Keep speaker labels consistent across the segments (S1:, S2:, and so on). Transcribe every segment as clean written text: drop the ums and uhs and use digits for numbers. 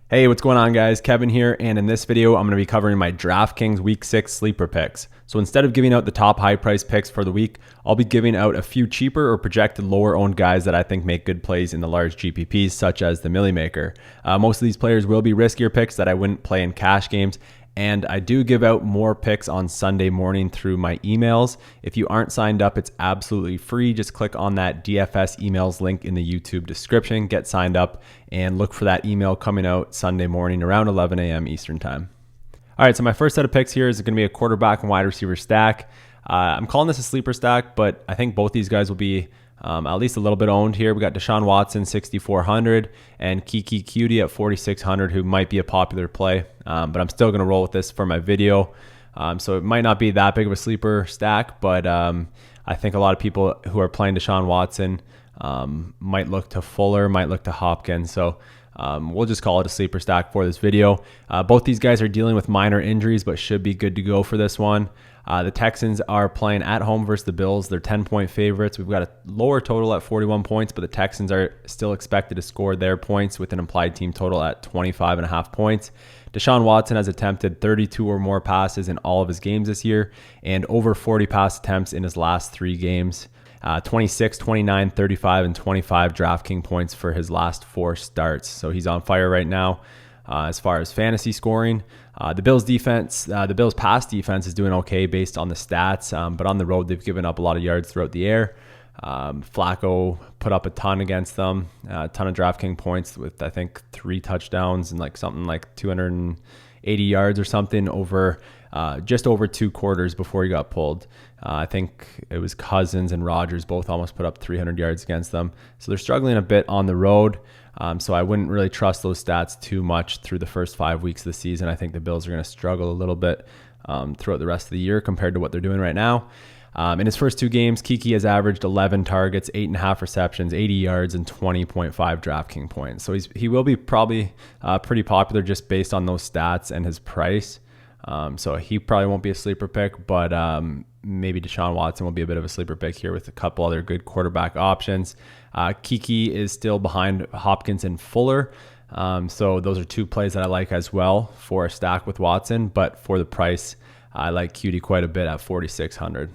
S1: Hey, what's going on, guys? Kevin here, and in this video, I'm going to be covering my DraftKings Week 6 sleeper picks. So instead of giving out the top high-price picks for the week, I'll be giving out a few cheaper or projected lower-owned guys that I think make good plays in the large GPPs, such as the Millie Maker. Most of these players will be riskier picks that I wouldn't play in cash games, and I do give out more picks on Sunday morning through my emails. If you aren't signed up, it's absolutely free. Just click on that DFS emails link in the YouTube description, get signed up, and look for that email coming out Sunday morning around 11 a.m. Eastern time. All right, so my first set of picks here is going to be a quarterback and wide receiver stack. I'm calling this a sleeper stack, but I think both these guys will be at least a little bit owned here. We got Deshaun Watson, 6,400, and Kiki Cutie at 4,600, who might be a popular play, but I'm still going to roll with this for my video. So it might not be that big of a sleeper stack, but I think a lot of people who are playing Deshaun Watson might look to Fuller, might look to Hopkins. So we'll just call it a sleeper stack for this video. Both these guys are dealing with minor injuries, but should be good to go for this one. The Texans are playing at home versus the Bills. They're 10-point favorites. We've got a lower total at 41 points, but the Texans are still expected to score their points with an implied team total at 25.5 points. Deshaun Watson has attempted 32 or more passes in all of his games this year and over 40 pass attempts in his last 3 games. 26, 29, 35, and 25 DraftKings points for his last 4 starts. So he's on fire right now. As far as fantasy scoring, the Bills defense, the Bills pass defense is doing okay based on the stats, but on the road they've given up a lot of yards throughout the air. Flacco put up a ton against them, a ton of DraftKings points with I think 3 touchdowns and something like 280 yards or something over just over 2 quarters before he got pulled. I think it was Cousins and Rodgers both almost put up 300 yards against them. So they're struggling a bit on the road. So I wouldn't really trust those stats too much through the first 5 weeks of the season. I think the Bills are going to struggle a little bit throughout the rest of the year compared to what they're doing right now. In his first 2 games, Kiki has averaged 11 targets, 8.5 receptions, 80 yards, and 20.5 DraftKings points. So he will be probably pretty popular just based on those stats and his price. So he probably won't be a sleeper pick, but maybe Deshaun Watson will be a bit of a sleeper pick here with a couple other good quarterback options. Kiki is still behind Hopkins and Fuller. So those are 2 plays that I like as well for a stack with Watson, but for the price, I like Cutie quite a bit at 4,600.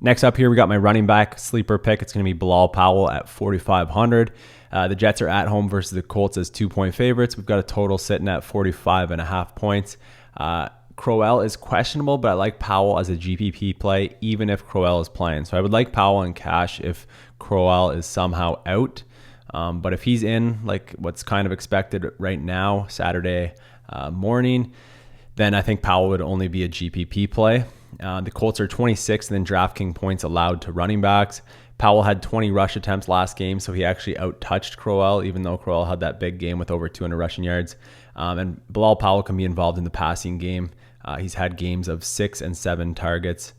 S1: Next up here, we got my running back sleeper pick. It's going to be Bilal Powell at 4,500. The Jets are at home versus the Colts as 2-point favorites. We've got a total sitting at 45.5 points. Crowell is questionable, but I like Powell as a GPP play, even if Crowell is playing. So I would like Powell in cash if Crowell is somehow out. But if he's in, like what's kind of expected right now, Saturday morning, then I think Powell would only be a GPP play. The Colts are 26th in DraftKings points allowed to running backs. Powell had 20 rush attempts last game, so he actually out-touched Crowell, even though Crowell had that big game with over 200 rushing yards. And Bilal Powell can be involved in the passing game. He's had games of 6 and 7 targets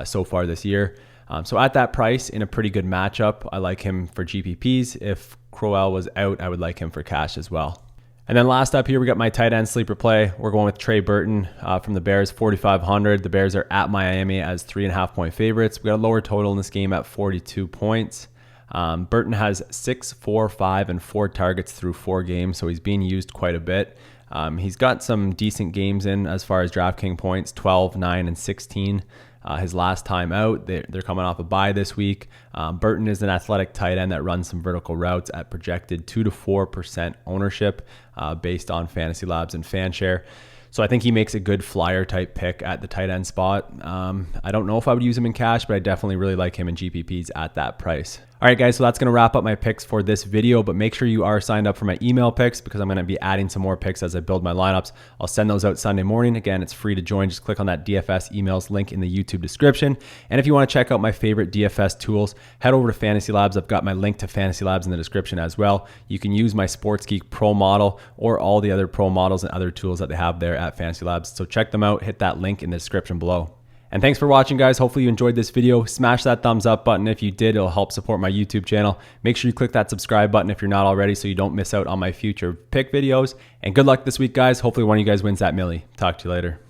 S1: so far this year. So at that price, in a pretty good matchup, I like him for GPPs. If Crowell was out, I would like him for cash as well. And then last up here, we got my tight end sleeper play. We're going with Trey Burton from the Bears, 4,500. The Bears are at Miami as 3.5-point favorites. We got a lower total in this game at 42 points. Burton has 6, 4, 5, and 4 targets through 4 games, so he's being used quite a bit. He's got some decent games in as far as DraftKings points, 12, 9, and 16. His last time out, they're coming off a bye this week. Burton is an athletic tight end that runs some vertical routes at projected 2 to 4% ownership based on Fantasy Labs and FanShare. So I think he makes a good flyer type pick at the tight end spot. I don't know if I would use him in cash, but I definitely really like him in GPPs at that price. All right, guys, so that's going to wrap up my picks for this video, but make sure you are signed up for my email picks because I'm going to be adding some more picks as I build my lineups. I'll send those out Sunday morning. Again, it's free to join. Just click on that DFS emails link in the YouTube description. And if you want to check out my favorite DFS tools, head over to Fantasy Labs. I've got my link to Fantasy Labs in the description as well. You can use my SportsGeek Pro model or all the other pro models and other tools that they have there at Fantasy Labs. So check them out. Hit that link in the description below. And thanks for watching, guys. Hopefully you enjoyed this video. Smash that thumbs up button if you did. It'll help support my YouTube channel. Make sure you click that subscribe button if you're not already so you don't miss out on my future pick videos. And good luck this week, guys. Hopefully one of you guys wins that millie. Talk to you later.